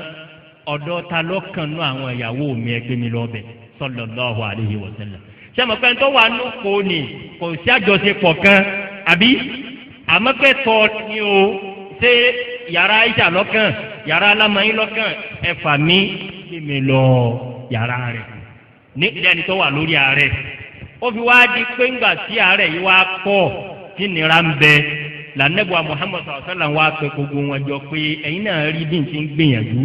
ọ̀dọ́ ta lọ́kàn nú àwọn ìyàwó mi ẹgbẹ́ mi lọ́bẹ̀ sallallahu alayhi wa sallam. sẹ́mi tó wà lóko ni kò sí àjọṣepọ̀ kan àbí àmọ́ pé tọ́ ni o ṣé yàrá ìjà lọ́kàn yàrá alámọ̀yìn lọ́kàn ẹ̀fà mi gbé mi lọ yàrá rẹ̀ ní ẹni tó wà lórí ààrẹ ó fi wá di pé ńgbà tí ààrẹ yìí wá pọ̀ tí nira ń bẹ lànàbùwà Muhammad sallallahu alaihi wasallam wá pé gbogbo wọn jọ pé ẹ̀yin náà rí bí n ti ń gbìyànjú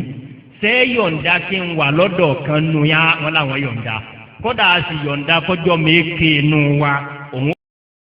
ṣé yọ̀ǹda kí n wà lọ́dọ̀ kan nu yá wọn làwọn yọ̀ǹda kódà a sì yọ̀ǹda kọjọ́ méèké nu wa